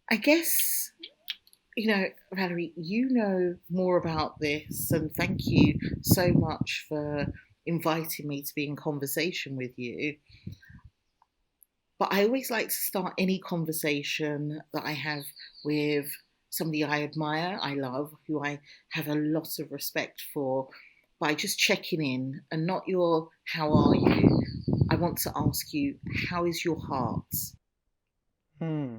I guess, Valerie, you know more about this, and thank you so much for inviting me to be in conversation with you. But I always like to start any conversation that I have with somebody I admire, I love, who I have a lot of respect for, by just checking in and not your how are you. I want to ask you, how is your heart? Hmm.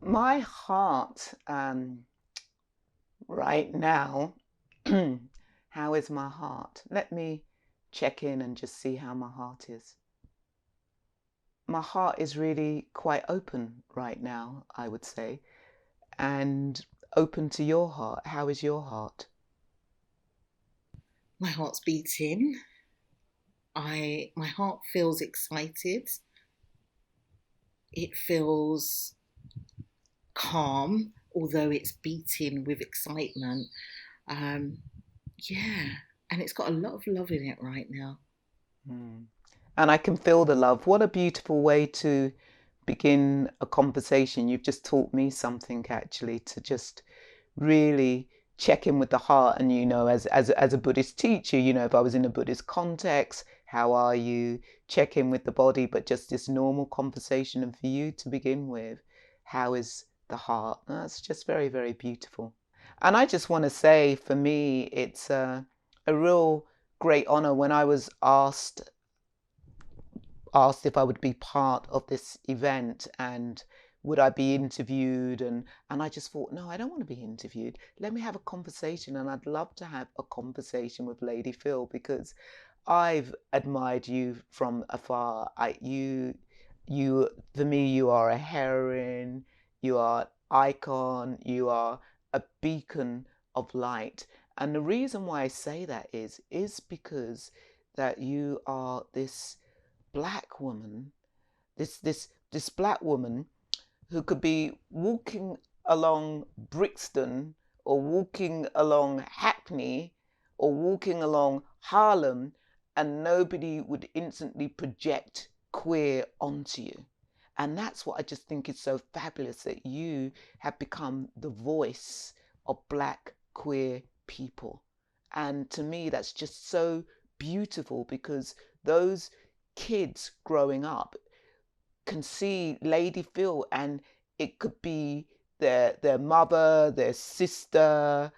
My heart, right now, how is my heart? Let me check in and just see how my heart is. My heart is really quite open right now, I would say, and open to your heart. How is your heart? My heart's beating. My heart feels excited. It feels calm, although it's beating with excitement. Um, yeah, and it's got a lot of love in it right now. Hmm. And I can feel the love. What a beautiful way to begin a conversation. You've just taught me something actually to just really check in with the heart. And as a Buddhist teacher, if I was in a Buddhist context, how are you? Check in with the body, but just this normal conversation. And for you to begin with, how is the heart? That's just very, very beautiful. And I just want to say, for me, it's a real great honor when I was asked if I would be part of this event and would I be interviewed, and I just thought, no, I don't want to be interviewed. Let me have a conversation, and I'd love to have a conversation with Lady Phyll because I've admired you from afar. You for me, you are a heroine, you are an icon, you are a beacon of light. And the reason why I say that is because that you are this black woman, this black woman who could be walking along Brixton or walking along Hackney or walking along Harlem, and nobody would instantly project queer onto you. And that's what I just think is so fabulous, that you have become the voice of black queer people. And to me, that's just so beautiful because those kids growing up can see Lady Phyll, and it could be their mother, their sister,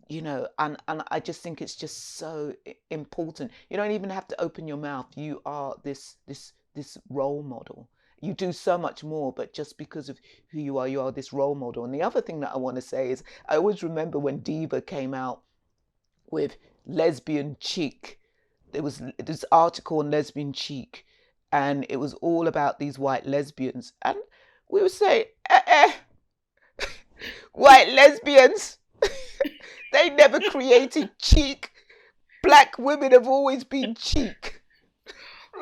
and I just think it's just so important. You don't even have to open your mouth. You are this role model. You do so much more, but just because of who you are this role model. And the other thing that I want to say is, I always remember when Diva came out with Lesbian Cheek. There was this article on Lesbian Cheek, and it was all about these white lesbians. And we would say, white lesbians, they never created cheek. Black women have always been cheek.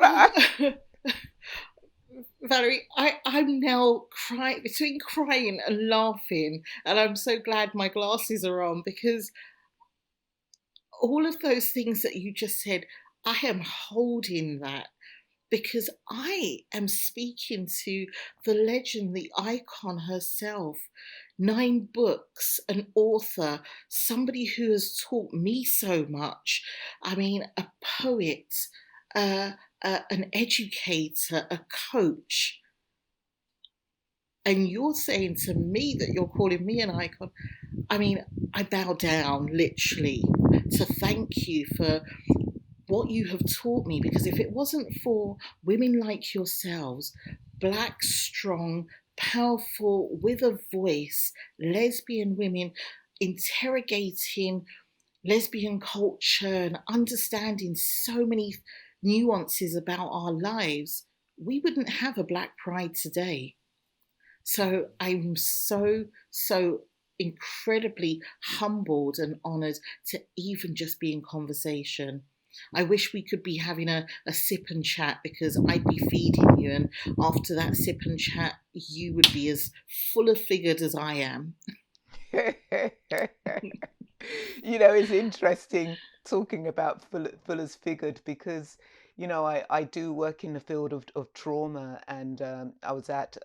Oh, Right? Valerie, I'm now crying between crying and laughing, and I'm so glad my glasses are on because all of those things that you just said, I am holding that because I am speaking to the legend, the icon herself. 9 books, an author, somebody who has taught me so much. I mean, a poet, uh, an educator, a coach. And you're saying to me that you're calling me an icon. I mean, I bow down literally to thank you for what you have taught me, because if it wasn't for women like yourselves, black, strong, powerful, with a voice, lesbian women interrogating lesbian culture and understanding so many nuances about our lives, we wouldn't have a Black Pride today. So I'm so incredibly humbled and honoured to even just be in conversation. I wish we could be having a sip and chat because I'd be feeding you, and after that sip and chat, you would be as full of figured as I am. It's interesting talking about Fuller's Figured because, I do work in the field of trauma, and I was at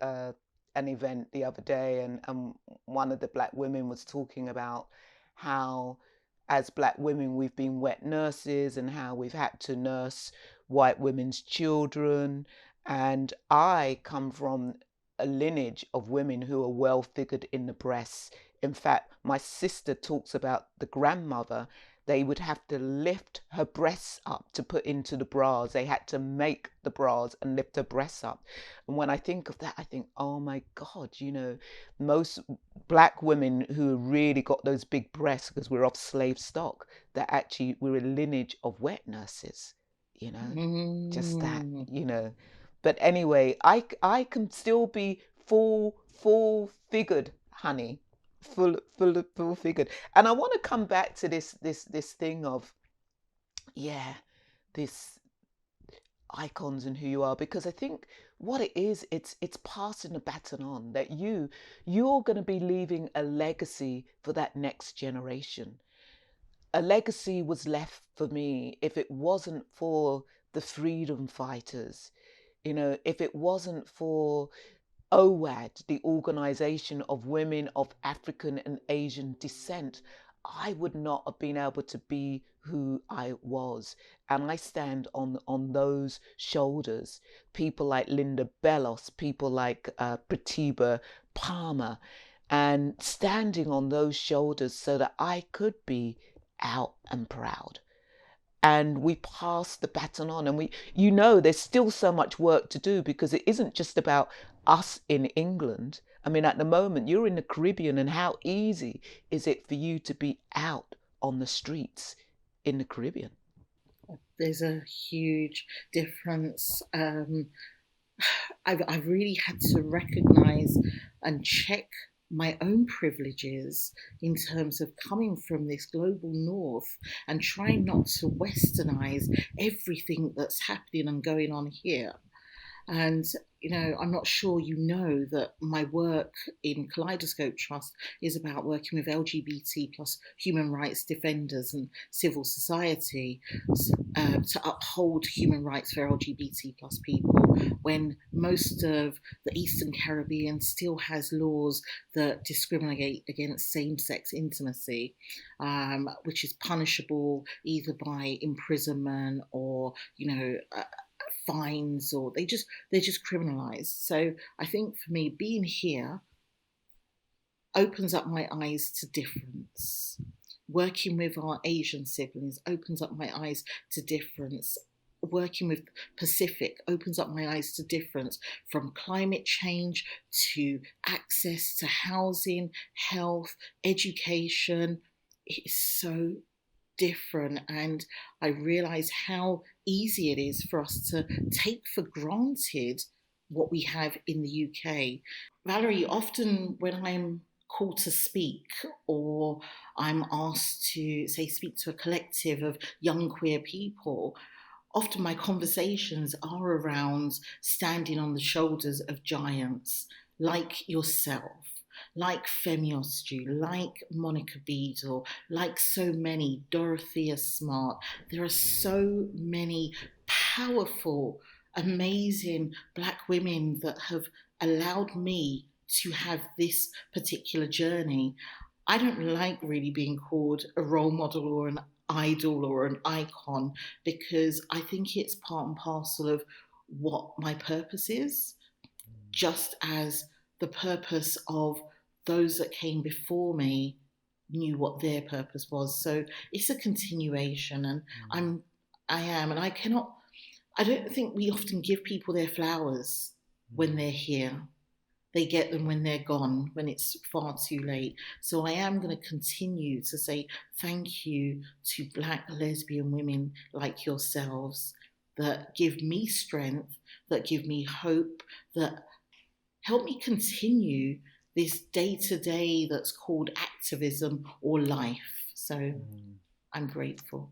an event the other day, and one of the black women was talking about how, as black women, we've been wet nurses and how we've had to nurse white women's children. And I come from a lineage of women who are well figured in the breasts. In fact, my sister talks about the grandmother. They would have to lift her breasts up to put into the bras. They had to make the bras and lift her breasts up. And when I think of that, I think, oh my God, most black women who really got those big breasts because we're of slave stock, that actually we're a lineage of wet nurses, just that, But anyway, I can still be full figured, honey, full figured. And I want to come back to this thing of, this icons and who you are, because I think what it is, it's passing the baton on, that you're going to be leaving a legacy for that next generation. A legacy was left for me if it wasn't for the freedom fighters, if it wasn't for OWAD, the Organization of Women of African and Asian Descent, I would not have been able to be who I was. And I stand on those shoulders. People like Linda Bellos, people like Pratibha Palmer, and standing on those shoulders so that I could be out and proud. And we pass the baton on, and there's still so much work to do, because it isn't just about us in England. I mean, at the moment you're in the Caribbean, and how easy is it for you to be out on the streets in the Caribbean? There's a huge difference. I've really had to recognize and check my own privileges in terms of coming from this global north and trying not to westernize everything that's happening and going on here. And, I'm not sure that my work in Kaleidoscope Trust is about working with LGBT plus human rights defenders and civil society to uphold human rights for LGBT plus people, when most of the Eastern Caribbean still has laws that discriminate against same-sex intimacy, which is punishable either by imprisonment or, fines, or they're just criminalized. So I think for me, being here opens up my eyes to difference. Working with our Asian siblings opens up my eyes to difference. Working with Pacific opens up my eyes to difference, from climate change to access to housing, health, education. It's so different, and I realize how easy it is for us to take for granted what we have in the UK. Valerie, often when I'm called to speak, or I'm asked to, say, speak to a collective of young queer people, often my conversations are around standing on the shoulders of giants like yourself, like Femi Ostu, like Monica Beadle, like so many, Dorothea Smart. There are so many powerful, amazing Black women that have allowed me to have this particular journey. I don't like really being called a role model or an idol or an icon, because I think it's part and parcel of what my purpose is, just as the purpose of those that came before me knew what their purpose was. So it's a continuation, and and I don't think we often give people their flowers when they're here. They get them when they're gone, when it's far too late. So I am going to continue to say thank you to Black lesbian women like yourselves, that give me strength, that give me hope, that help me continue this day to day that's called activism or life. So I'm grateful.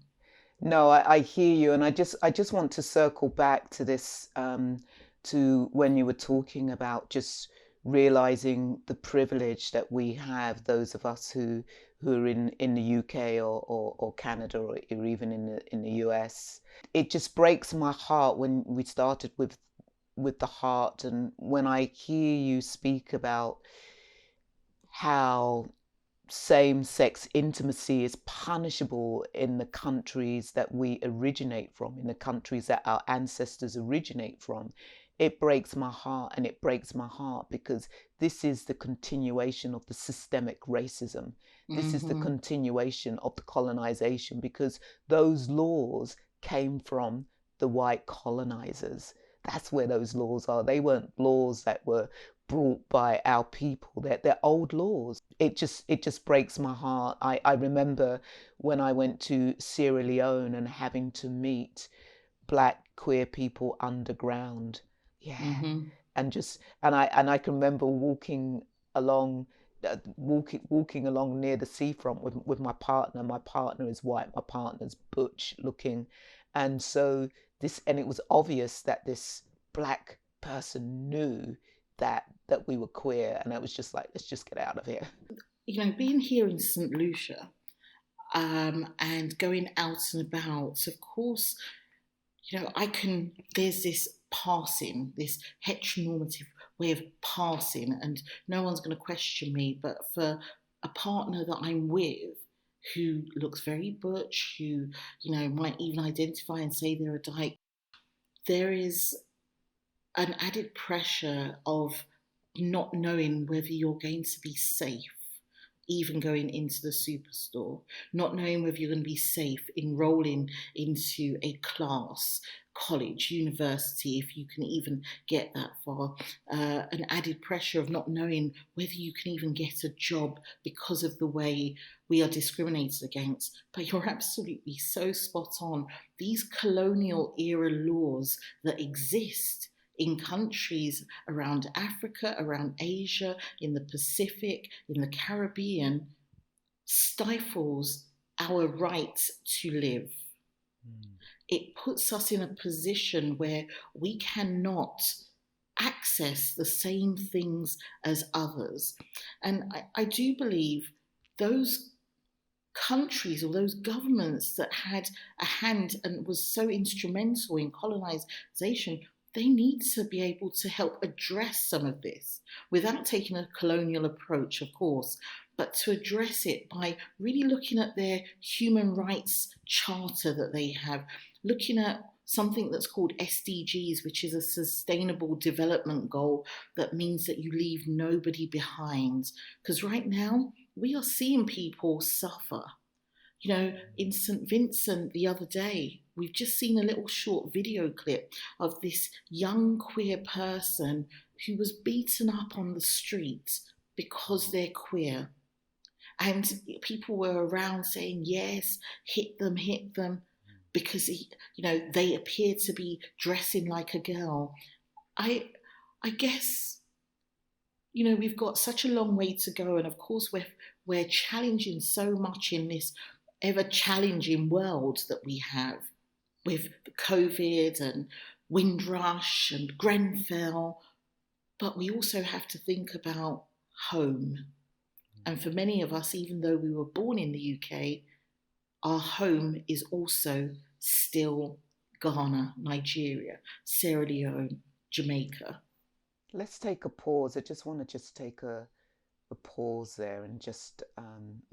No, I hear you, and I just want to circle back to this, to when you were talking about just realizing the privilege that we have, those of us who are in the UK or Canada, or even in the US. It just breaks my heart when we started with with the heart. And when I hear you speak about how same-sex intimacy is punishable in the countries that we originate from, in the countries that our ancestors originate from, it breaks my heart. And it breaks my heart because this is the continuation of the systemic racism. This is the continuation of the colonization, because those laws came from the white colonizers. That's where those laws are. They weren't laws that were brought by our people. They're old laws. It just breaks my heart. I remember when I went to Sierra Leone and having to meet Black queer people underground. Yeah. And I can remember walking along near the seafront with my partner. My partner is white, my partner's butch looking. And so it was obvious that this Black person knew that we were queer, and I was just like, let's just get out of here. Being here in St. Lucia, and going out and about, of course, there's this heteronormative way of passing, and no one's going to question me, but for a partner that I'm with who looks very butch, who, might even identify and say they're a dyke, there is an added pressure of not knowing whether you're going to be safe, even going into the superstore, not knowing whether you're going to be safe enrolling into a class, college, university, if you can even get that far, an added pressure of not knowing whether you can even get a job because of the way we are discriminated against. But you're absolutely so spot on. These colonial era laws that exist in countries around Africa, around Asia, in the Pacific, in the Caribbean, stifles our right to live. It puts us in a position where we cannot access the same things as others. And I do believe those countries or those governments that had a hand and was so instrumental in colonization, they need to be able to help address some of this without taking a colonial approach, of course, but to address it by really looking at their human rights charter that they have, looking at something that's called SDGs, which is a sustainable development goal that means that you leave nobody behind. Because right now, we are seeing people suffer. In St. Vincent the other day, we've just seen a little short video clip of this young queer person who was beaten up on the street because they're queer. And people were around saying, yes, hit them, because they appear to be dressing like a girl. I guess, we've got such a long way to go, and of course we're challenging so much in this ever-challenging world that we have with COVID and Windrush and Grenfell, but we also have to think about home. And for many of us, even though we were born in the UK, our home is also still Ghana, Nigeria, Sierra Leone, Jamaica. Let's take a pause. I just want to take a pause there and just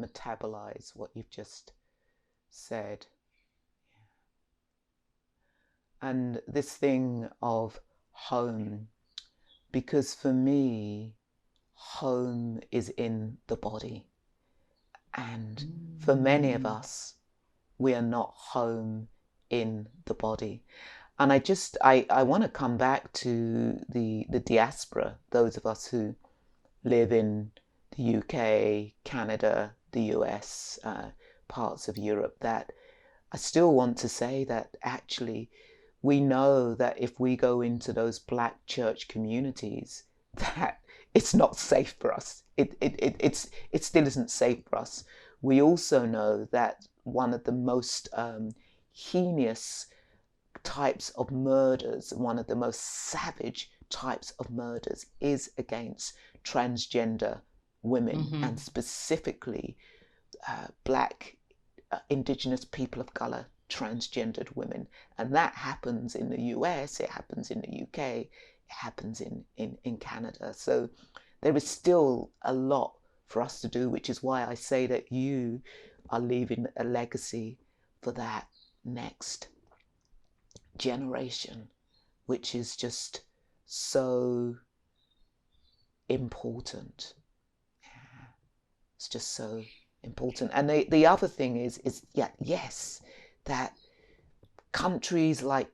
metabolize what you've just said. And this thing of home, because for me, home is in the body. And for many of us, we are not home in the body. And I want to come back to the diaspora, those of us who live in the UK, Canada, the US, parts of Europe, that I still want to say that actually we know that if we go into those Black church communities, that it's not safe for us. It still isn't safe for us. We also know that one of the most heinous types of murders, one of the most savage types of murders, is against transgender women, and specifically Black, Indigenous people of colour, transgendered women. And that happens in the US, it happens in the UK, happens in Canada. So there is still a lot for us to do, which is why I say that you are leaving a legacy for that next generation, which is just so important. It's just so important. And the other thing is yes, that countries like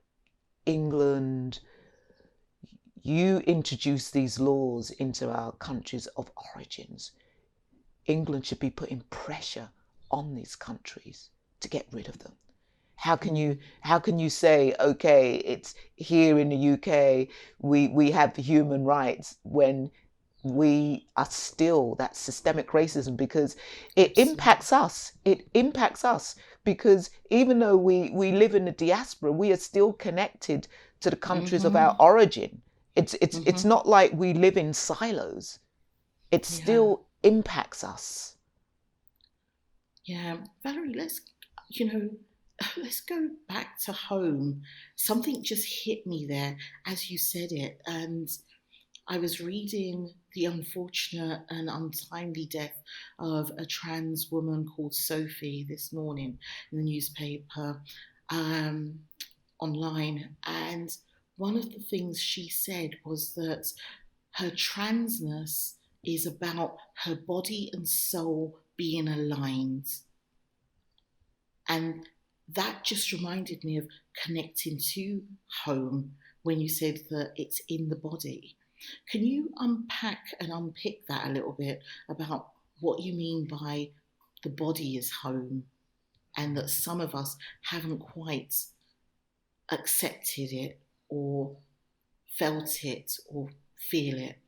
England, you introduce these laws into our countries of origins. England should be putting pressure on these countries to get rid of them. How can you say, okay, it's here in the UK, we have human rights, when we are still that systemic racism? Because it impacts us. It impacts us because even though we live in the diaspora, we are still connected to the countries of our origin. It's not like we live in silos. It still impacts us. Yeah, Valerie, let's go back to home. Something just hit me there as you said it, and I was reading the unfortunate and untimely death of a trans woman called Sophie this morning in the newspaper, online, and one of the things she said was that her transness is about her body and soul being aligned. And that just reminded me of connecting to home when you said that it's in the body. Can you unpack and unpick that a little bit about what you mean by the body is home, and that some of us haven't quite accepted it or felt it or feel it?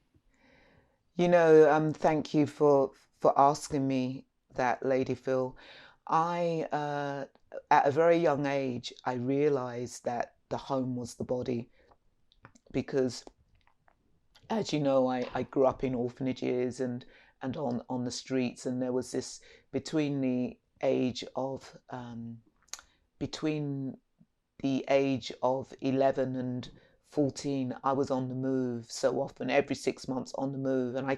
Thank you for asking me that, Lady Phyll. I, at a very young age, I realized that the home was the body because, as you know, I grew up in orphanages and on the streets, and there was this between the age of 11 and 14, I was on the move so often, every 6 months on the move. And I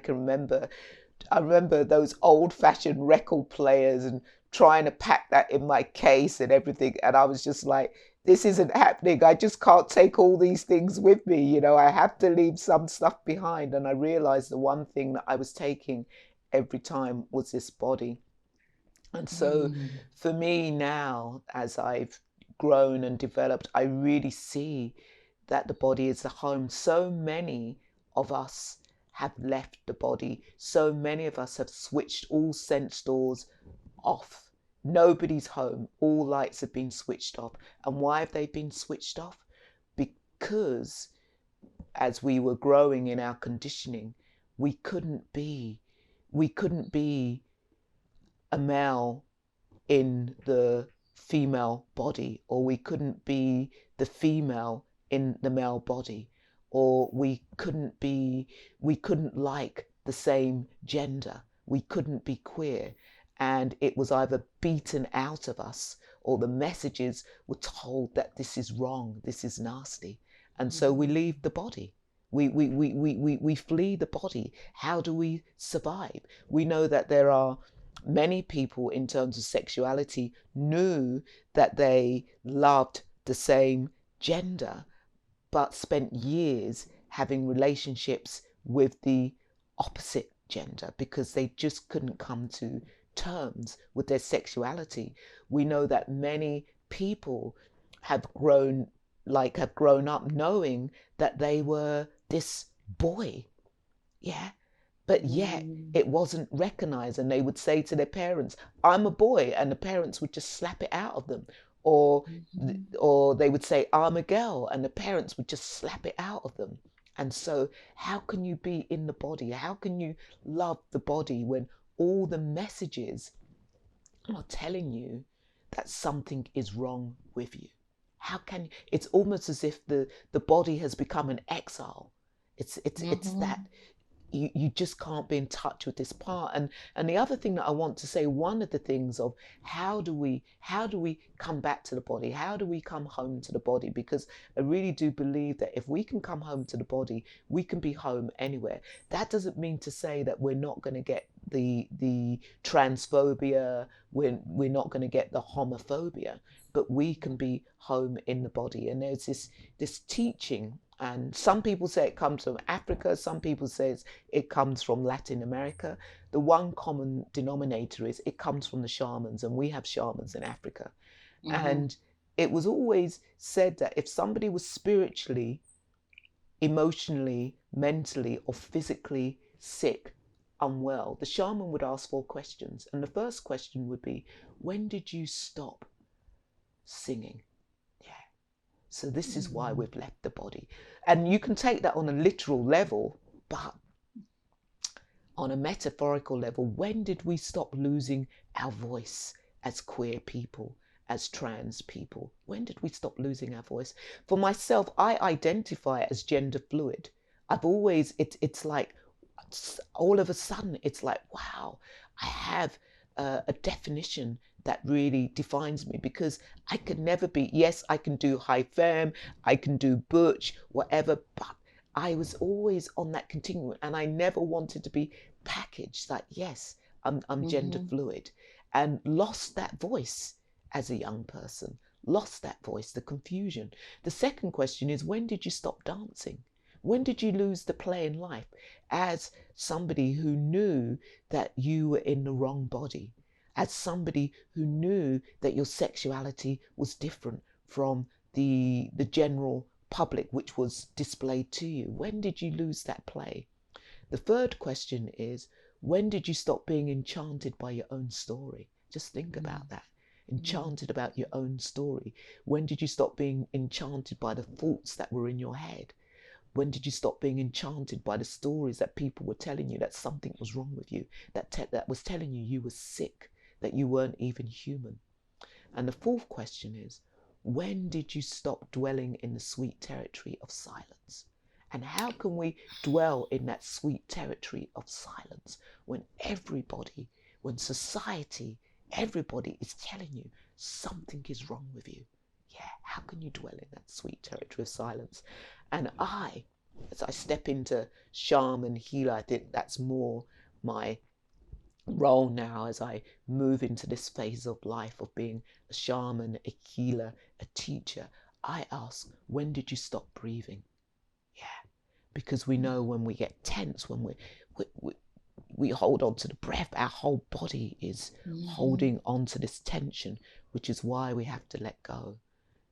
remember those old-fashioned record players and trying to pack that in my case and everything. And I was just like, this isn't happening. I just can't take all these things with me. I have to leave some stuff behind. And I realized the one thing that I was taking every time was this body. And so for me now, as I've grown and developed, I really see that the body is the home. So many of us have left the body. So many of us have switched all sense doors off. Nobody's home. All lights have been switched off. And why have they been switched off? Because as we were growing in our conditioning, we couldn't be a male in the female body, or we couldn't be the female in the male body, or we couldn't like the same gender, we couldn't be queer. And it was either beaten out of us, or the messages were told that this is wrong, this is nasty. And so we leave the body. We flee the body. How do we survive? We know that there are many people, in terms of sexuality, knew that they loved the same gender, but spent years having relationships with the opposite gender because they just couldn't come to terms with their sexuality. We know that many people have grown up knowing that they were this boy, but yet it wasn't recognized, and they would say to their parents, I'm a boy, and the parents would just slap it out of them. Or they would say, I'm a girl, and the parents would just slap it out of them. And so how can you be in the body? How can you love the body when all the messages are telling you that something is wrong with you? How can it's almost as if the body has become an exile. It's that you just can't be in touch with this part. And the other thing that I want to say, one of the things of how do we come back to the body, how do we come home to the body, because I really do believe that if we can come home to the body, we can be home anywhere. That doesn't mean to say that we're not going to get the transphobia, we're not going to get the homophobia, but we can be home in the body. And there's this teaching, and some people say it comes from Africa, some people say it comes from Latin America. The one common denominator is it comes from the shamans, and we have shamans in Africa. Mm-hmm. And it was always said that if somebody was spiritually, emotionally, mentally, or physically sick, unwell, the shaman would ask 4 questions. And the first question would be, when did you stop singing? So this is why we've left the body. And you can take that on a literal level, but on a metaphorical level, when did we stop losing our voice as queer people, as trans people? When did we stop losing our voice? For myself, I identify as gender fluid. I've always, it's like, all of a sudden, it's like, wow, I have a definition that really defines me, because I could never be, yes, I can do high femme, I can do butch, whatever, but I was always on that continuum, and I never wanted to be packaged like, yes, I'm gender fluid, and lost that voice as a young person, lost that voice, the confusion. The second question is, when did you stop dancing? When did you lose the play in life as somebody who knew that you were in the wrong body? As somebody who knew that your sexuality was different from the general public, which was displayed to you? When did you lose that play? The third question is, when did you stop being enchanted by your own story? Just think about that. Enchanted about your own story. When did you stop being enchanted by the thoughts that were in your head? When did you stop being enchanted by the stories that people were telling you that something was wrong with you, that was telling you you were sick, that you weren't even human? And the fourth question is, when did you stop dwelling in the sweet territory of silence? And how can we dwell in that sweet territory of silence when everybody, when society, everybody is telling you something is wrong with you? Yeah, how can you dwell in that sweet territory of silence? And as I step into shaman, healer, I think that's more my role now as I move into this phase of life of being a shaman, a healer, a teacher. I ask, when did you stop breathing? Yeah, because we know when we get tense, when we hold on to the breath, our whole body is holding on to this tension, which is why we have to let go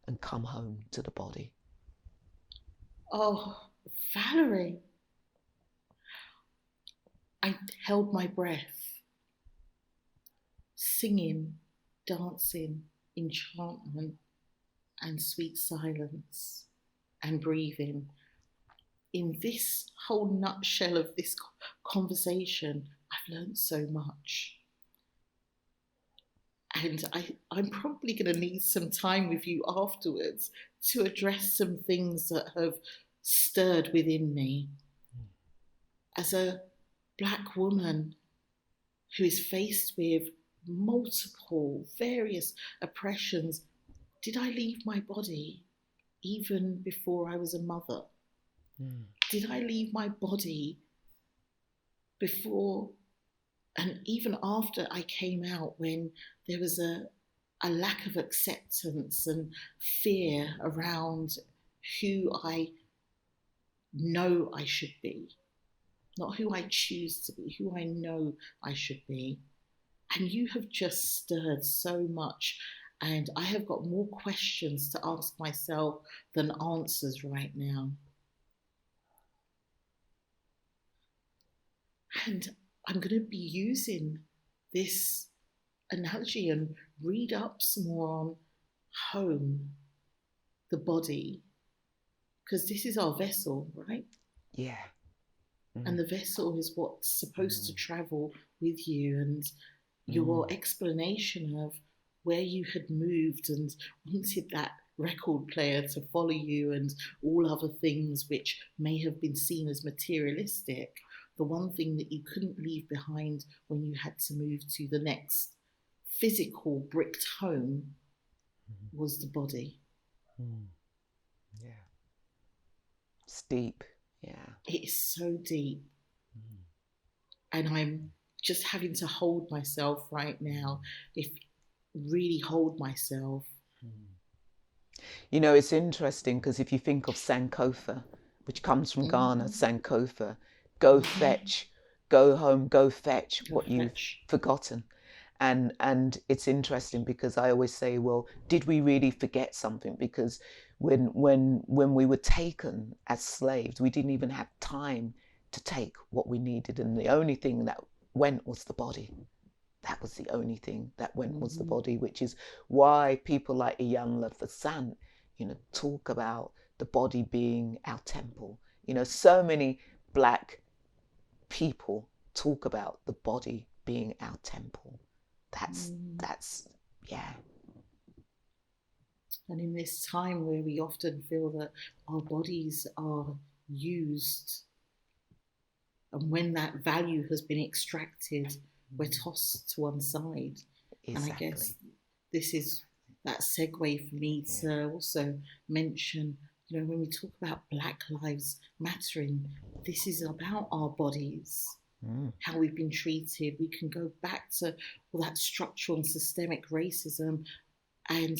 and come home to the body. Oh, Valerie, I held my breath, singing, dancing, enchantment, and sweet silence, and breathing. In this whole nutshell of this conversation, I've learned so much. And I'm probably going to need some time with you afterwards to address some things that have stirred within me. As a Black woman who is faced with multiple, various oppressions, did I leave my body even before I was a mother? Did I leave my body before and even after I came out, when there was a lack of acceptance and fear around who I know I should be, not who I choose to be, who I know I should be? And you have just stirred so much, and I have got more questions to ask myself than answers right now. And I'm going to be using this analogy and read up some more on home, the body, because this is our vessel, right? Yeah. And the vessel is what's supposed to travel with you, and your explanation of where you had moved and wanted that record player to follow you and all other things which may have been seen as materialistic the one thing that you couldn't leave behind when you had to move to the next physical bricked home was the body. Yeah. It's deep. Yeah. It is so deep. And I'm just having to hold myself right now. Really hold myself. You know, it's interesting because if you think of Sankofa, which comes from Ghana, Sankofa, go fetch, go home, go fetch what you've forgotten. And it's interesting because I always say, well, did we really forget something? Because when we were taken as slaves, we didn't even have time to take what we needed, and the only thing that went was the body. That was the only thing that went was the body, which is why people like Iyanla Fasant, you know, talk about the body being our temple. You know, so many Black people talk about the body being our temple. That's yeah. And in this time where we often feel that our bodies are used, and when that value has been extracted, we're tossed to one side. Exactly. And I guess this is that segue for me to also mention, you know, when we talk about Black Lives Mattering, this is about our bodies, how we've been treated. We can go back to all that structural and systemic racism, and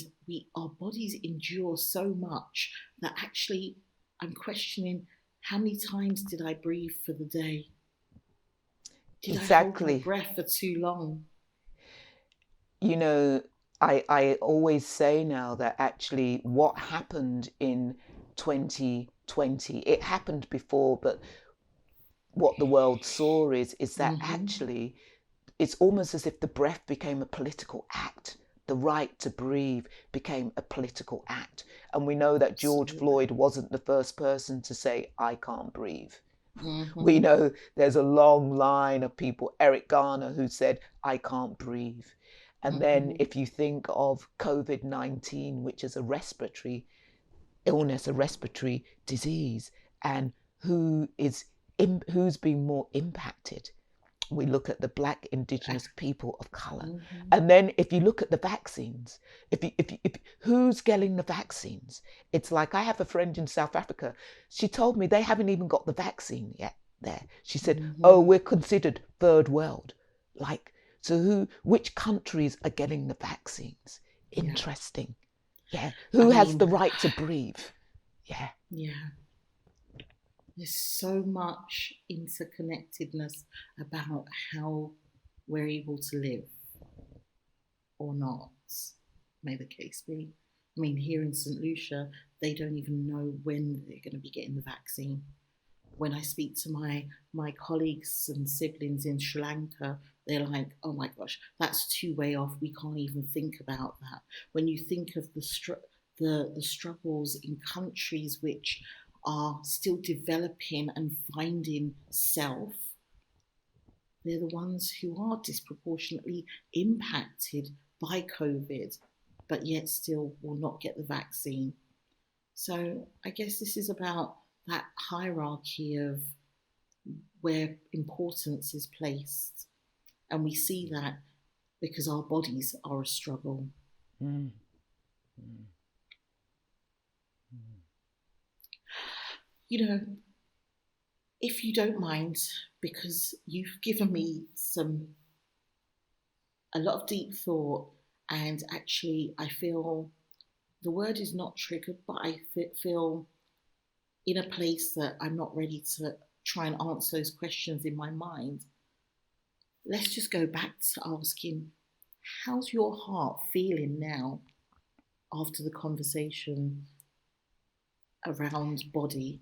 our bodies endure so much that actually I'm questioning, how many times did I breathe for the day? Did I hold my breath for too long? You know, I always say now that actually what happened in 2020, it happened before, but what the world saw is that actually it's almost as if the breath became a political act. The right to breathe became a political act. And we know that George Floyd wasn't the first person to say, I can't breathe. We know there's a long line of people, Eric Garner, who said, I can't breathe. And then if you think of COVID-19, which is a respiratory illness, a respiratory disease, and who's been more impacted, we look at the Black Indigenous people of colour. And then if you look at the vaccines, if who's getting the vaccines? It's like, I have a friend in South Africa. She told me they haven't even got the vaccine yet there. She said, oh, we're considered third world. Like, so which countries are getting the vaccines? Interesting. Yeah. Who has the right to breathe? Yeah. Yeah. There's so much interconnectedness about how we're able to live or not, may the case be. I mean, here in St. Lucia, they don't even know when they're going to be getting the vaccine. When I speak to my colleagues and siblings in Sri Lanka, they're like, oh my gosh, that's too way off. We can't even think about that. When you think of the struggles in countries which are still developing and finding self, they're the ones who are disproportionately impacted by COVID, but yet still will not get the vaccine. So I guess this is about that hierarchy of where importance is placed. And we see that because our bodies are a struggle. You know, if you don't mind, because you've given me a lot of deep thought, and actually I feel the word is not triggered, but I feel in a place that I'm not ready to try and answer those questions in my mind. Let's just go back to asking, how's your heart feeling now after the conversation around body?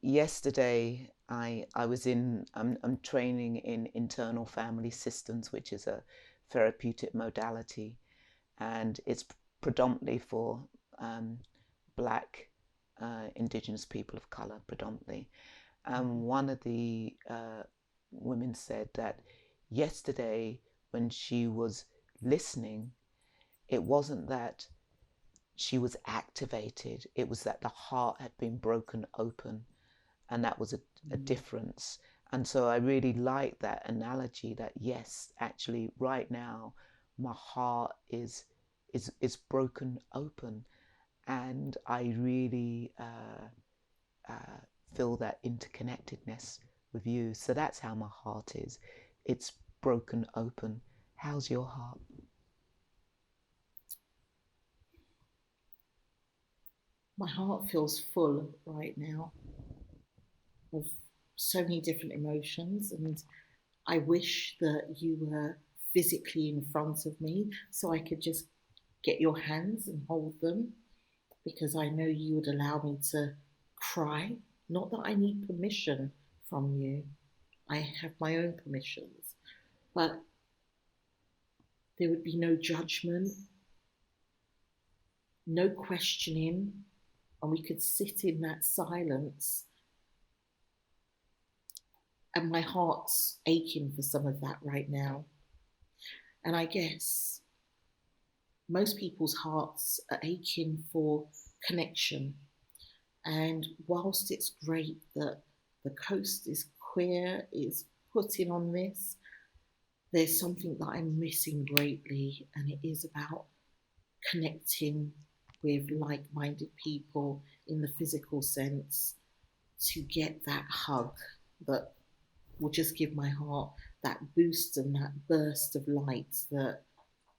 Yesterday I was I'm training in internal family systems, which is a therapeutic modality, and it's predominantly for Black Indigenous people of colour predominantly. And one of the women said that yesterday when she was listening, it wasn't that she was activated. It was that the heart had been broken open, and that was a difference. And so I really like that analogy that, yes, actually right now my heart is broken open, and I really feel that interconnectedness with you. So that's how my heart is. It's broken open. How's your heart? My heart feels full right now of so many different emotions, and I wish that you were physically in front of me so I could just get your hands and hold them, because I know you would allow me to cry. Not that I need permission from you, I have my own permissions, but there would be no judgment, no questioning, and we could sit in that silence. And my heart's aching for some of that right now. And I guess most people's hearts are aching for connection. And whilst it's great that the Coast is Queer is putting on this, there's something that I'm missing greatly, and it is about connecting with like-minded people in the physical sense to get that hug that will just give my heart that boost and that burst of light that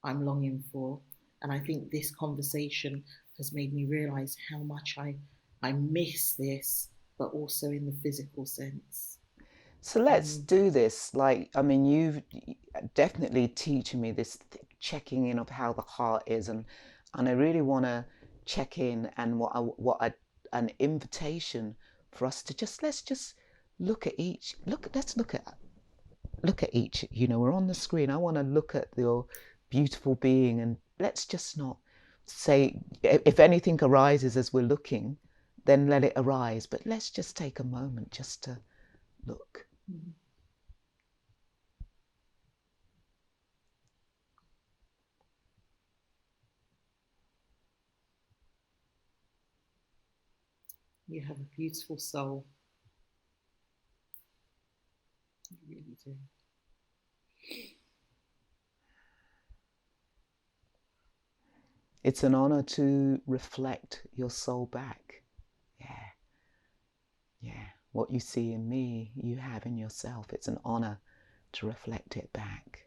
I'm longing for. And I think this conversation has made me realize how much I miss this, but also in the physical sense. So let's do this. Like, I mean, you've definitely teaching me this checking in of how the heart is, and I really want to check in, and an invitation for us to let's just look at each. Let's look at each. You know, we're on the screen. I want to look at your beautiful being, and let's just not say, if anything arises as we're looking, then let it arise. But let's just take a moment just to look. You have a beautiful soul. You really do. It's an honor to reflect your soul back. Yeah. What you see in me, you have in yourself. It's an honor to reflect it back.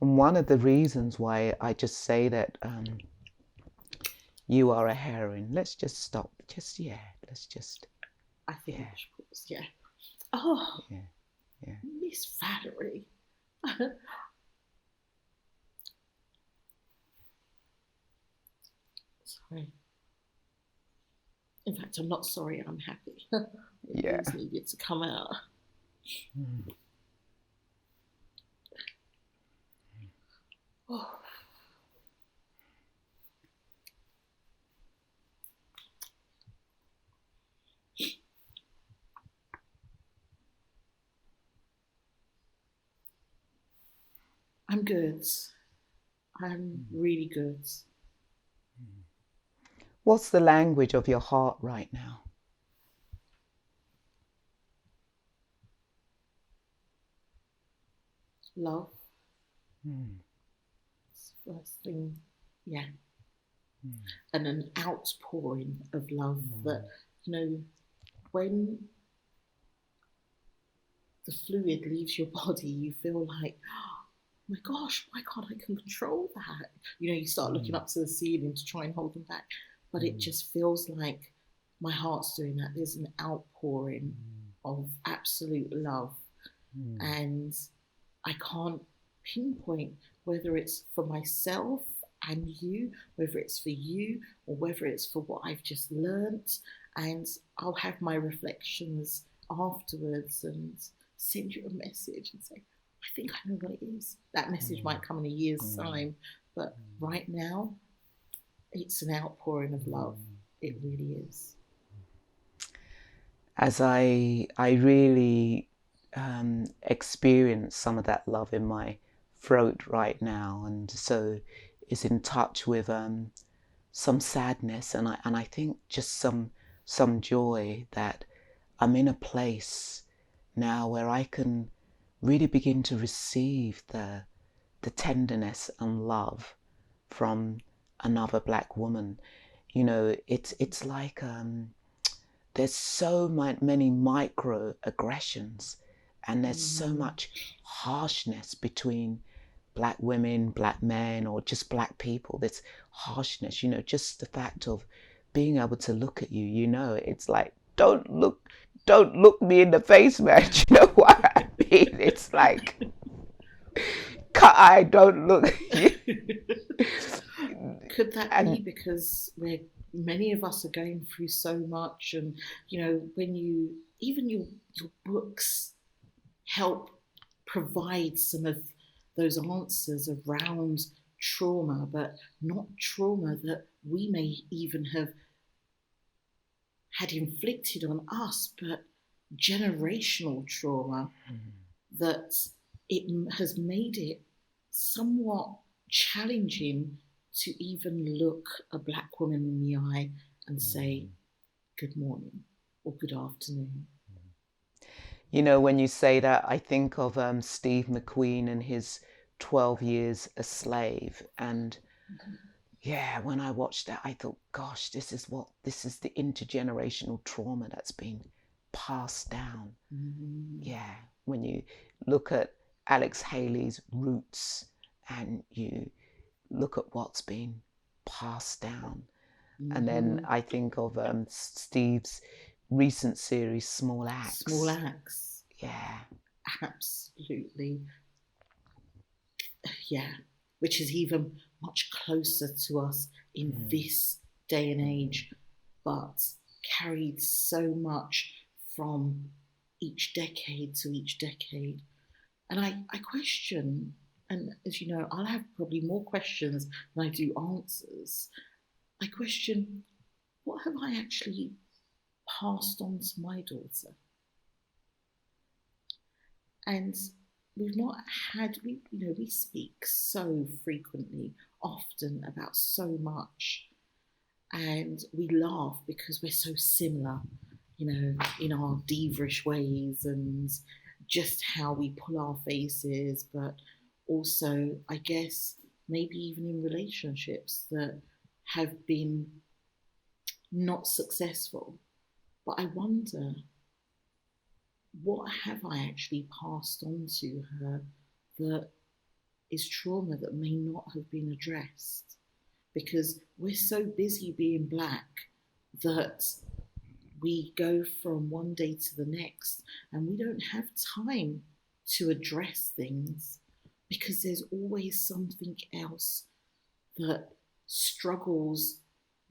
And one of the reasons why I just say that you are a heroine. Let's just stop. Let's just. I think I should pause. Yeah. Oh. Yeah. Miss Valerie. Sorry. In fact, I'm not sorry, I'm happy. It needed to come out. Oh. I'm good. I'm really good. What's the language of your heart right now? Love. It's the first thing, and an outpouring of love that, you know, when the fluid leaves your body, you feel like, oh my gosh, why can't I control that? You know, you start looking up to the ceiling to try and hold them back, but it just feels like my heart's doing that. There's an outpouring of absolute love, and I can't pinpoint whether it's for myself and you, whether it's for you, or whether it's for what I've just learnt. And I'll have my reflections afterwards and send you a message and say, I think I know what it is. That message might come in a year's time, but right now, it's an outpouring of love. It really is. as I really experience some of that love in my throat right now, and so is in touch with some sadness, and I think just some joy that I'm in a place now where I can really begin to receive the tenderness and love from another black woman. You know, it's like there's so many microaggressions, and there's so much harshness between black women, black men, or just black people. This harshness, you know, just the fact of being able to look at you, you know, it's like, don't look me in the face, man. You know what I mean? It's like, cut eye, don't look. Could that be because many of us are going through so much, and you know, when you even your books help provide some of those answers around trauma, but not trauma that we may even have had inflicted on us, but generational trauma that it has made it somewhat challenging to even look a black woman in the eye and say good morning or good afternoon. You know, when you say that, I think of Steve McQueen and his 12 Years a Slave. And yeah, when I watched that, I thought, gosh, this is the intergenerational trauma that's been passed down. Yeah, when you look at Alex Haley's roots and you look at what's been passed down. And then I think of Steve's recent series, Small Axe. Small Axe. Yeah. Absolutely. Yeah. Which is even much closer to us in this day and age, but carried so much from each decade to each decade. And I question, and as you know, I'll have probably more questions than I do answers. I question, what have I actually passed on to my daughter? And we've not had, we speak so frequently, often about so much, and we laugh because we're so similar, you know, in our divish ways and just how we pull our faces, but also, I guess, maybe even in relationships that have been not successful. But I wonder, what have I actually passed on to her that is trauma that may not have been addressed? Because we're so busy being black that we go from one day to the next and we don't have time to address things because there's always something else that struggles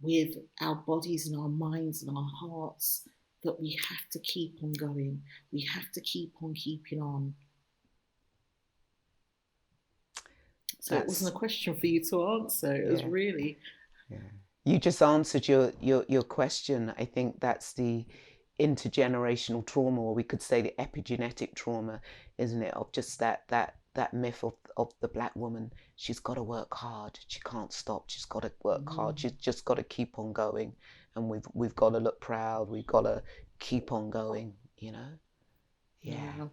with our bodies and our minds and our hearts that we have to keep on going. We have to keep on keeping on. So it wasn't a question for you to answer. It was really... Yeah. You just answered your question. I think that's the intergenerational trauma, or we could say the epigenetic trauma, isn't it? Of just that myth of the black woman. She's got to work hard. She can't stop. She's got to work hard. She's just got to keep on going. And we've got to look proud. We've got to keep on going, you know? Yeah.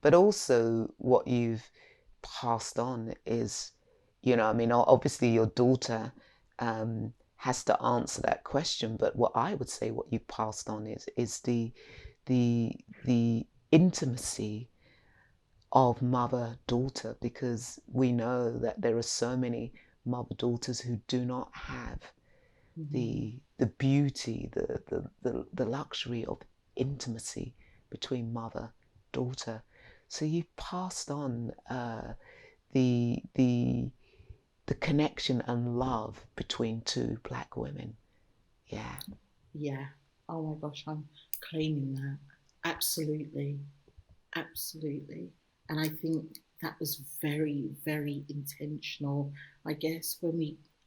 But also what you've passed on is, you know, I mean, obviously your daughter has to answer that question, but what I would say what you've passed on is the intimacy of mother-daughter, because we know that there are so many mother-daughters who do not have the beauty, the luxury of intimacy between mother-daughter. So you've passed on the connection and love between two black women. Yeah. Yeah. Oh my gosh, I'm claiming that. Absolutely. Absolutely. And I think that was very, very intentional. I guess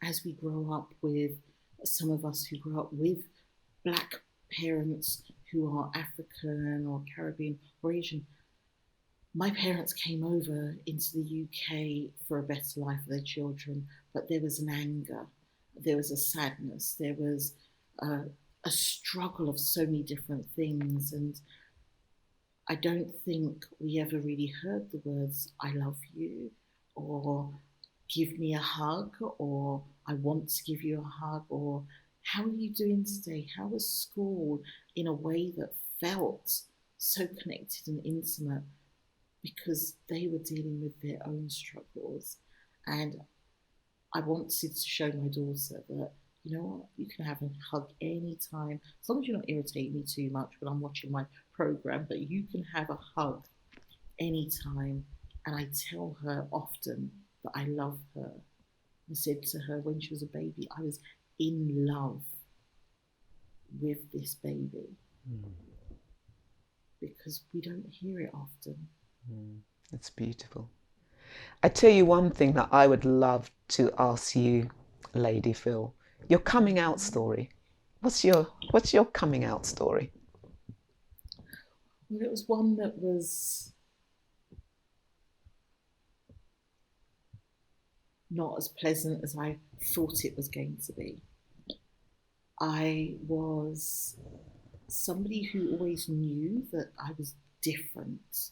as we grow up with, some of us who grew up with Black parents who are African or Caribbean or Asian. My parents came over into the UK for a better life for their children, but there was an anger, there was a sadness, there was a struggle of so many different things. And I don't think we ever really heard the words, I love you, or give me a hug, or I want to give you a hug, or how are you doing today? How was school, in a way that felt so connected and intimate, because they were dealing with their own struggles. And I wanted to show my daughter that, you know what, you can have a hug anytime, as long as you're not irritating me too much when I'm watching my program, but you can have a hug anytime. And I tell her often that I love her. I said to her when she was a baby, I was in love with this baby. Because we don't hear it often. It's beautiful. I tell you one thing that I would love to ask you, Lady Phyll, your coming out story. What's your coming out story? Well, it was one that was not as pleasant as I thought it was going to be. I was somebody who always knew that I was different.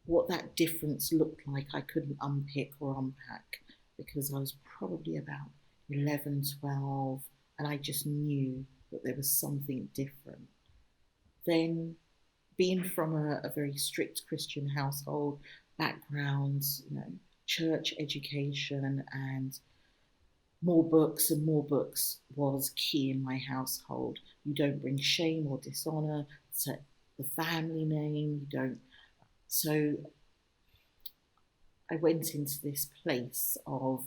What that difference looked like, I couldn't unpick or unpack, because I was probably about 11, 12, and I just knew that there was something different. Then, being from a very strict Christian household background, church education, and more books and more books was key in my household. You don't bring shame or dishonor to the family name. You don't. So I went into this place of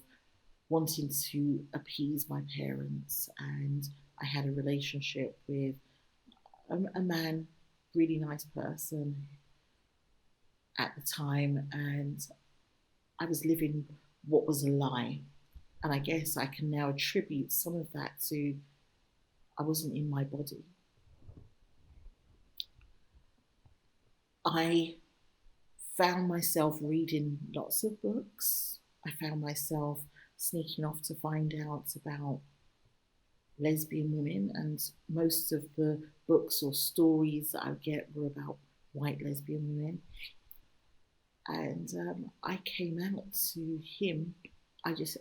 wanting to appease my parents, and I had a relationship with a man, really nice person at the time, and I was living what was a lie. And I guess I can now attribute some of that to I wasn't in my body. I found myself reading lots of books. I found myself sneaking off to find out about lesbian women, and most of the books or stories that I would get were about white lesbian women. And I came out to him. I just,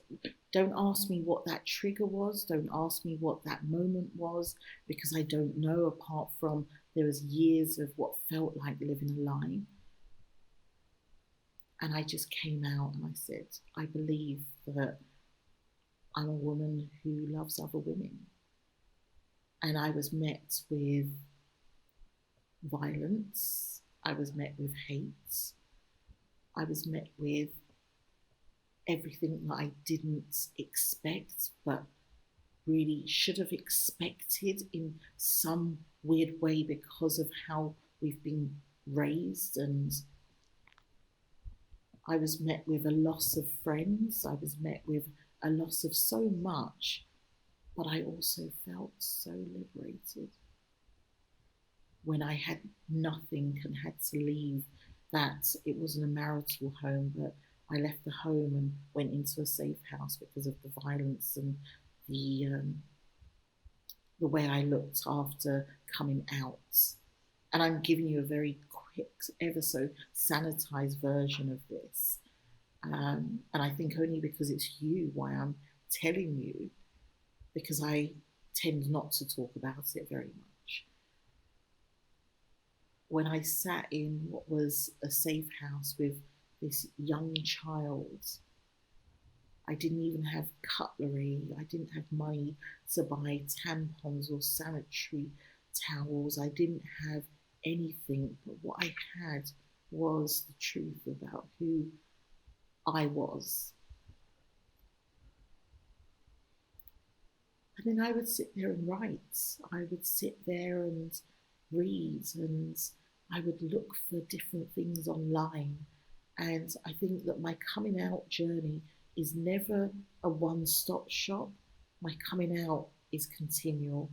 don't ask me what that trigger was. Don't ask me what that moment was, because I don't know, apart from there was years of what felt like living a lie. And I just came out and I said, I believe that I'm a woman who loves other women. And I was met with violence. I was met with hate. I was met with everything that I didn't expect, but really should have expected in some weird way, because of how we've been raised. And I was met with a loss of friends. I was met with a loss of so much, but I also felt so liberated when I had nothing and had to leave. That it wasn't a marital home, but I left the home and went into a safe house because of the violence and the way I looked after coming out. And I'm giving you a very quick, ever so sanitized version of this. And I think only because it's you why I'm telling you, because I tend not to talk about it very much. When I sat in what was a safe house with this young child, I didn't even have cutlery. I didn't have money to buy tampons or sanitary towels. I didn't have anything, but what I had was the truth about who I was. And then I would sit there and write. I would sit there and read, and I would look for different things online. And I think that my coming out journey is never a one-stop shop. My coming out is continual.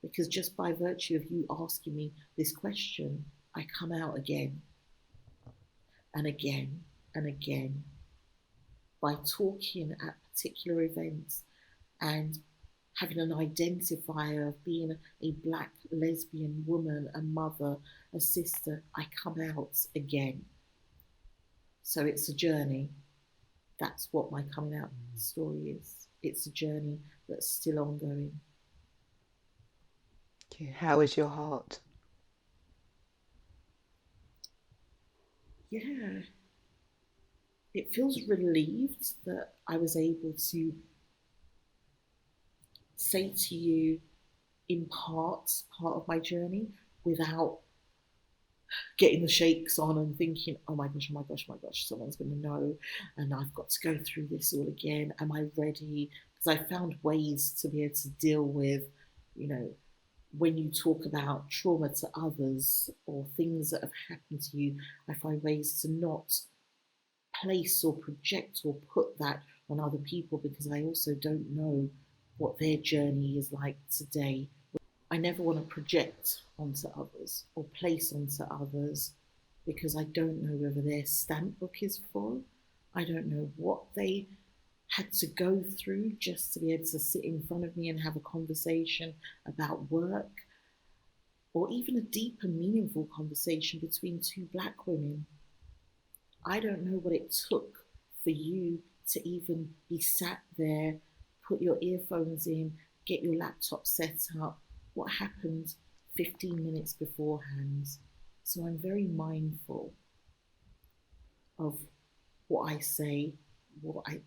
because just by virtue of you asking me this question, I come out again and again and again by talking at particular events and having an identifier of being a Black lesbian woman, a mother, a sister. I come out again. So it's a journey. That's what my coming out story is. It's a journey that's still ongoing. How is your heart? Yeah. It feels relieved that I was able to say to you in part of my journey without getting the shakes on and thinking, oh my gosh, oh my gosh, oh my gosh, someone's going to know and I've got to go through this all again. Am I ready? Because I found ways to be able to deal with, you know, when you talk about trauma to others or things that have happened to you, I find ways to not place or project or put that on other people, because I also don't know what their journey is like today. I never want to project onto others or place onto others, because I don't know whether their stamp book is full. I don't know what they had to go through just to be able to sit in front of me and have a conversation about work, or even a deep and meaningful conversation between two Black women. I don't know what it took for you to even be sat there, put your earphones in, get your laptop set up, what happened 15 minutes beforehand. So I'm very mindful of what I say,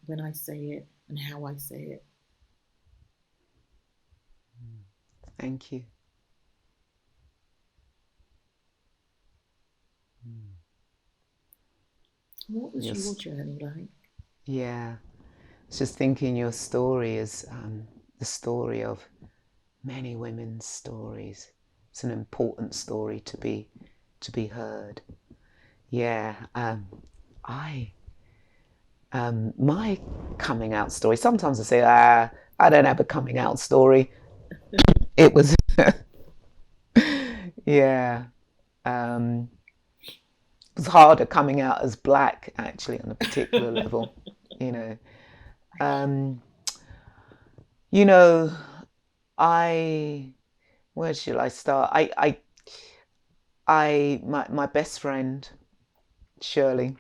when I say it, and how I say it. Thank you. What was your journey like? Yeah, just thinking your story is the story of many women's stories. It's an important story to be heard. Yeah, my coming out story. Sometimes I say, I don't have a coming out story. It was, yeah. It was harder coming out as Black, actually, on a particular level, you know. Where shall I start? My best friend, Shirley,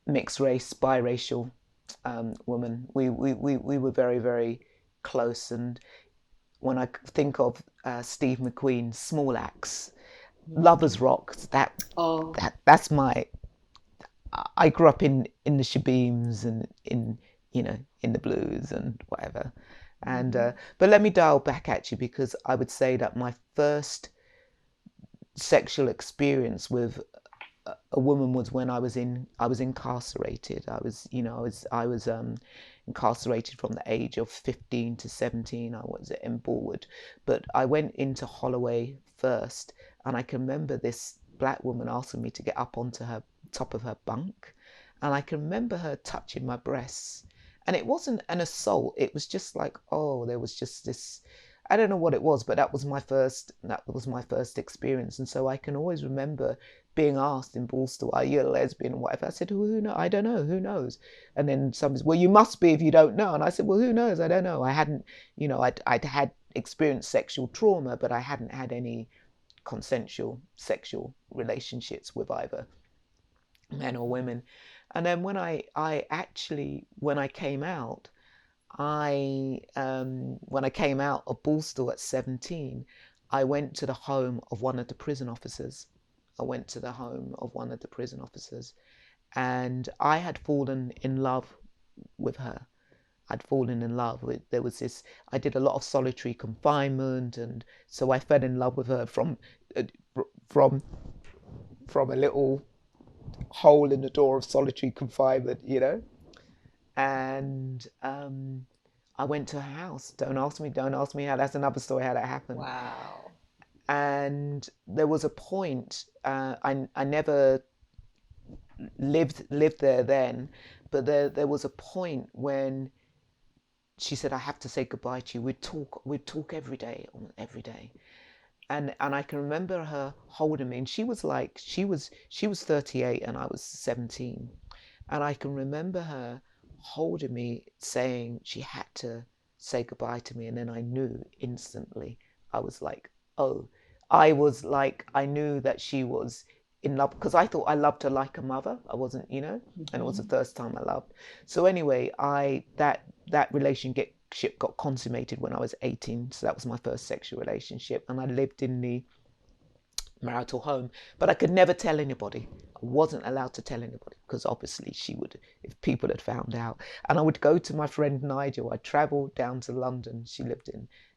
mixed race, biracial woman. We were very, very close. And when I think of Steve McQueen's Small Axe, Lovers Rock, that's my. I grew up in the Shabeams and in the blues and whatever. And but let me dial back at you, because I would say that my first sexual experience with a woman was when I was incarcerated. I was incarcerated from the age of 15 to 17. I was in Bulwood, but I went into Holloway first, and I can remember this Black woman asking me to get up onto her top of her bunk, and I can remember her touching my breasts, and it wasn't an assault. It was just like, oh, there was just this. I don't know what it was, but that was my first experience. And so I can always remember being asked in Bolster, are you a lesbian or whatever? I said, well, who knows? I don't know, who knows? And then somebody said, well, you must be if you don't know. And I said, well, who knows? I don't know. I hadn't, I'd had experienced sexual trauma, but I hadn't had any consensual sexual relationships with either men or women. And then when I came out, when I came out of Borstal at 17, I went to the home of one of the prison officers. And I had fallen in love with her. There was this, I did a lot of solitary confinement, and so I fell in love with her from a little hole in the door of solitary confinement, and I went to her house. Don't ask me how. That's another story how that happened. Wow. And there was a point, I never lived there then, but there was a point when she said, I have to say goodbye to you. We'd talk every day, almost every day. And I can remember her holding me, and she was 38 and I was 17. And I can remember her holding me, saying she had to say goodbye to me. And then I knew instantly. I was like, oh, I knew that she was in love, because I thought I loved her like a mother. I wasn't, and it was the first time I loved. So anyway, that relationship got consummated when I was 18. So that was my first sexual relationship, and I lived in the marital home, but I could never tell anybody. I wasn't allowed to tell anybody, because obviously she would, if people had found out. And I would go to my friend Nigel. I'd travel down to London. She lived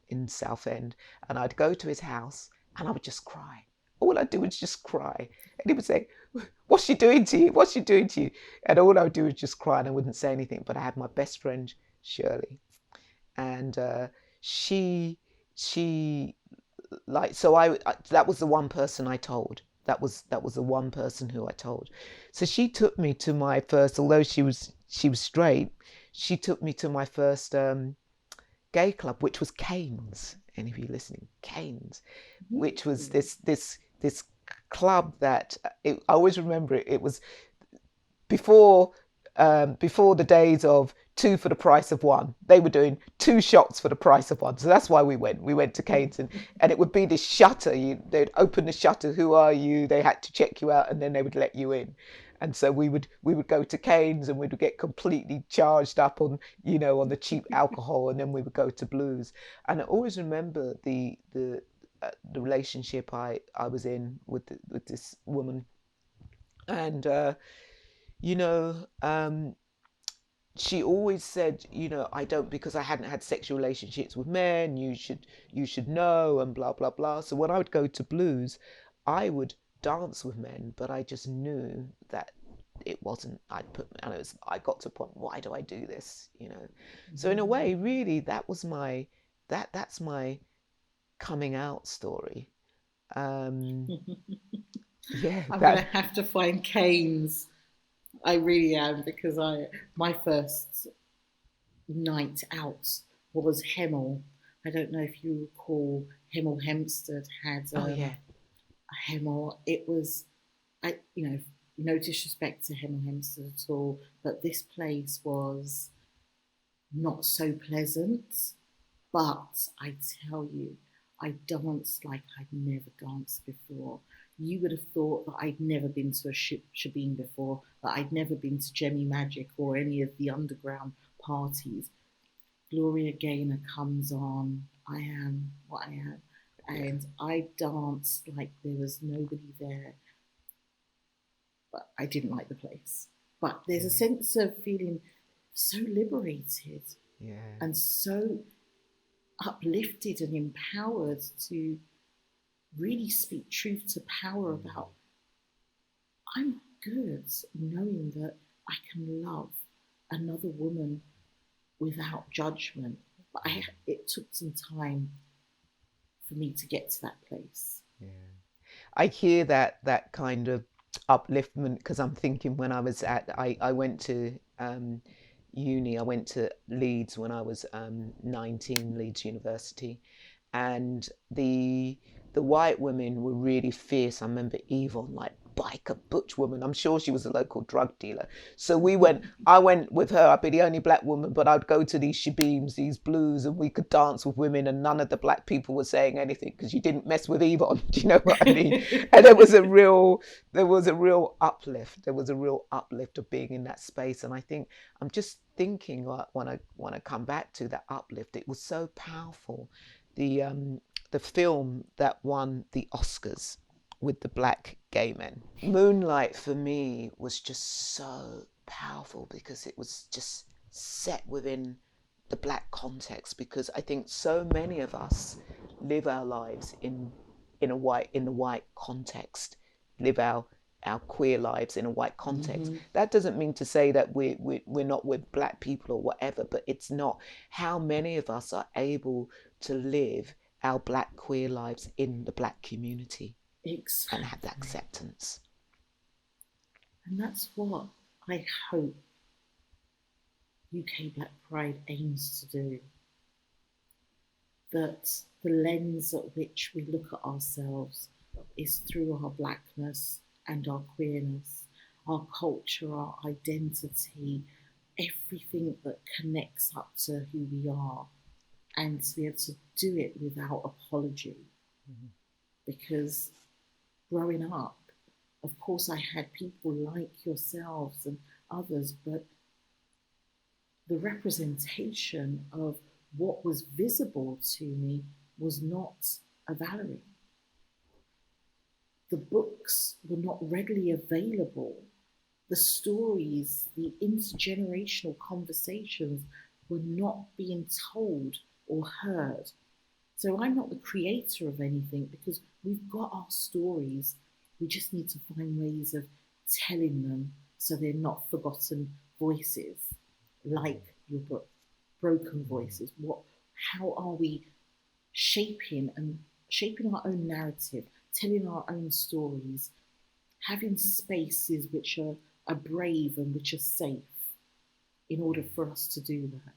in Southend, and I'd go to his house and I would just cry. All I'd do was just cry. And he would say, what's she doing to you? What's she doing to you? And all I would do was just cry, and I wouldn't say anything. But I had my best friend, Shirley. And she that was the one person I told. That was the one person who I told. So she took me to my first, although she was straight, she took me to my first gay club, which was Cane's. Any of you listening? Cane's, which was this club that I always remember it. It was before the days of 2 for the price of 1. They were doing 2 shots for the price of 1. So that's why we went to Cane's, and it would be this shutter. They'd open the shutter. Who are you? They had to check you out, and then they would let you in. And so we would go to Cane's, and we would get completely charged up on the cheap alcohol, and then we would go to Blues. And I always remember the relationship I was in with this woman, and she always said, I don't, because I hadn't had sexual relationships with men, you should know, and blah, blah, blah. So when I would go to Blues, I would dance with men, but I just knew that it wasn't, I got to a point, why do I do this? So in a way, really, that's my coming out story. Yeah. I'm going to have to find Cane's. I really am, because my first night out was Hemel. I don't know if you recall, Hemel Hempstead had a Hemel. It was, no disrespect to Hemel Hempstead at all, but this place was not so pleasant. But I tell you, I danced like I'd never danced before. You would have thought that I'd never been to a shebeen before, that I'd never been to Jemmy Magic or any of the underground parties. Gloria Gaynor comes on, I am what I am, and I danced like there was nobody there. But I didn't like the place. But there's a sense of feeling so liberated, and so uplifted and empowered to really speak truth to power about, I'm good knowing that I can love another woman without judgment. But it took some time for me to get to that place. I hear that kind of upliftment, because I'm thinking when I was I went to uni. I went to Leeds when I was 19, Leeds University, and the white women were really fierce. I remember Yvonne, like biker butch woman. I'm sure she was a local drug dealer. So I went with her. I'd be the only black woman, but I'd go to these shebeens, these Blues, and we could dance with women, and none of the black people were saying anything, because you didn't mess with Yvonne. Do you know what I mean? And there was a real uplift. There was a real uplift of being in that space. And I think I'm just thinking, when I come back to that uplift, it was so powerful. The film that won the Oscars with the black gay men, Moonlight, for me was just so powerful, because it was just set within the black context, because I think so many of us live our lives in the white context, live our queer lives in a white context. That doesn't mean to say that we're not with black people or whatever, but it's not. How many of us are able to live our black queer lives in the black community and have that acceptance? And that's what I hope UK Black Pride aims to do. That the lens at which we look at ourselves is through our blackness and our queerness, our culture, our identity, everything that connects up to who we are, and to be able to do it without apology. Mm-hmm. Because growing up, of course, I had people like yourselves and others, but the representation of what was visible to me was not a Valerie. The books were not readily available. The stories, the intergenerational conversations were not being told or heard. So I'm not the creator of anything because we've got our stories. We just need to find ways of telling them so they're not forgotten voices, like your book, Broken Voices. How are we shaping our own narrative, telling our own stories, having spaces which are brave and which are safe in order for us to do that?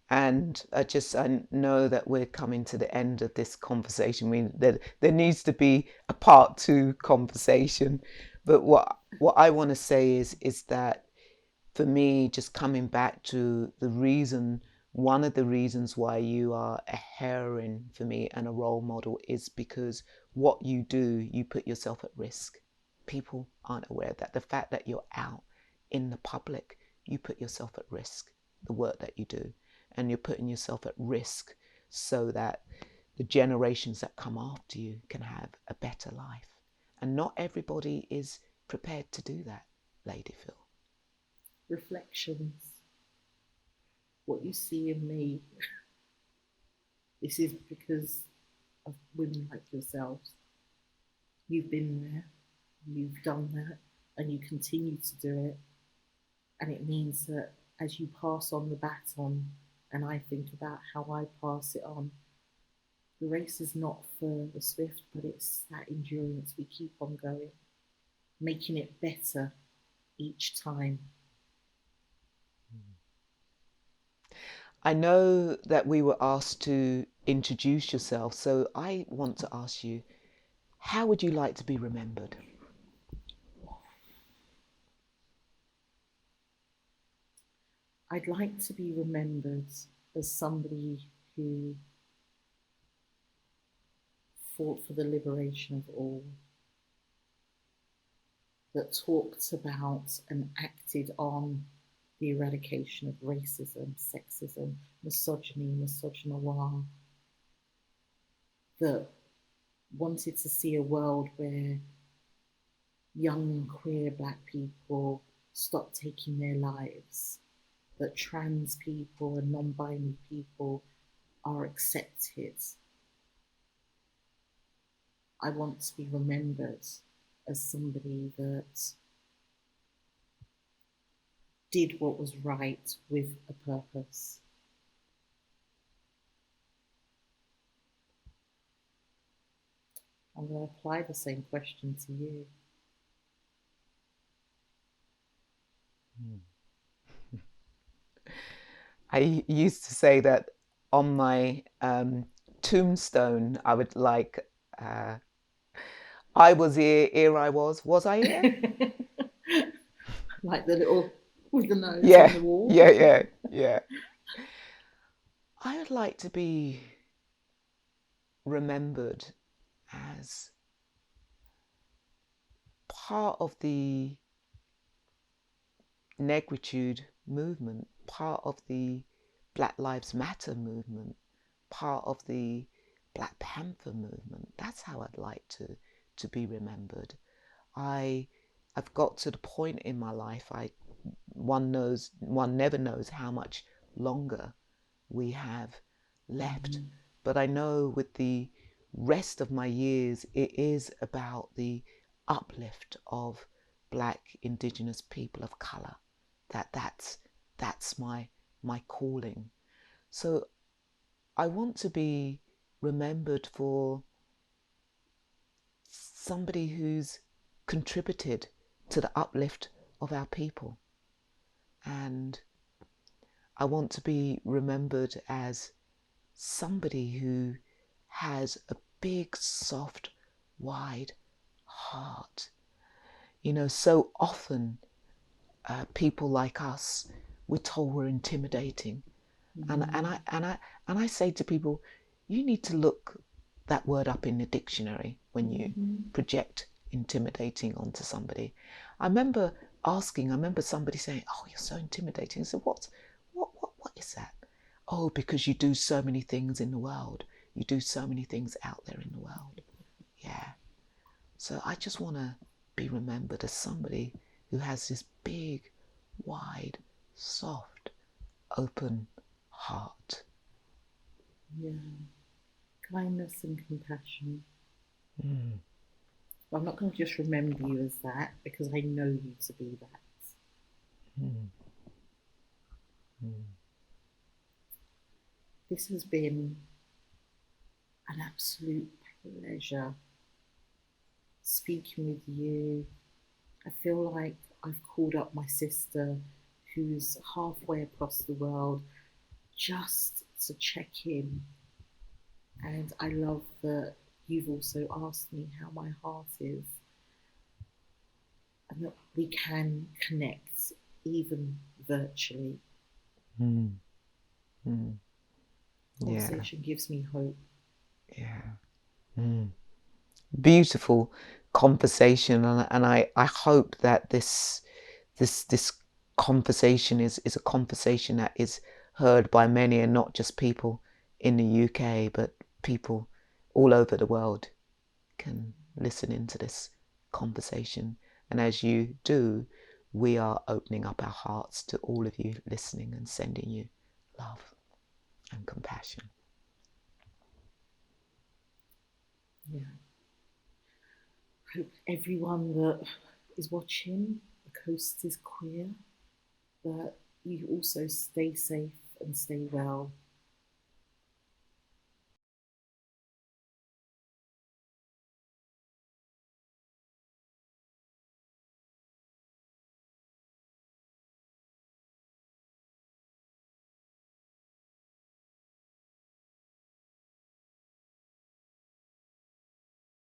And I know that we're coming to the end of this conversation. There needs to be a part 2 conversation. But what I want to say is that for me, just coming back to one of the reasons why you are a heroine for me and a role model is because what you do, you put yourself at risk. People aren't aware of that. The fact that you're out in the public, you put yourself at risk, the work that you do. And you're putting yourself at risk so that the generations that come after you can have a better life. And not everybody is prepared to do that, Lady Phyll. Reflections. What you see in me, this is because of women like yourselves. You've been there, you've done that, and you continue to do it. And it means that as you pass on the baton, and I think about how I pass it on, the race is not for the swift, but it's that endurance. We keep on going, making it better each time. I know that we were asked to introduce yourself, so I want to ask you, how would you like to be remembered? I'd like to be remembered as somebody who fought for the liberation of all, that talked about and acted on the eradication of racism, sexism, misogyny, misogynoir, that wanted to see a world where young queer Black people stopped taking their lives, that trans people and non-binary people are accepted. I want to be remembered as somebody that did what was right with a purpose. I'm going to apply the same question to you. I used to say that on my tombstone, I would like, I was here I was I here? Like the little, with the nose on the wall? Yeah. I would like to be remembered as part of the negritude movement, part of the Black Lives Matter movement, part of the Black Panther movement. That's how I'd like to be remembered. I've got to the point in my life, one never knows how much longer we have left. Mm-hmm. But I know with the rest of my years, it is about the uplift of Black, Indigenous people of colour. That's my calling. So I want to be remembered for somebody who's contributed to the uplift of our people. And I want to be remembered as somebody who has a big, soft, wide heart. You know, so often people like us, we're told we're intimidating. And I say to people, you need to look that word up in the dictionary when you project intimidating onto somebody. I remember somebody saying, "Oh, you're so intimidating." I said, "What is that?" "Oh, because you do so many things in the world. You do so many things out there in the world." Yeah. So I just want to be remembered as somebody who has this big, wide, soft, open heart. Yeah. Kindness and compassion. Well, I'm not going to just remember you as that, because I know you to be that. This has been an absolute pleasure speaking with you. I feel like I've called up my sister who's halfway across the world just to check in. And I love that you've also asked me how my heart is, and that we can connect even virtually. Conversation gives me hope. Beautiful conversation, and I hope that this conversation is a conversation that is heard by many, and not just people in the UK, but people all over the world can listen into this conversation. And as you do, we are opening up our hearts to all of you listening and sending you love and compassion. Yeah. I hope everyone that is watching The Coast is Queer, that you also stay safe and stay well.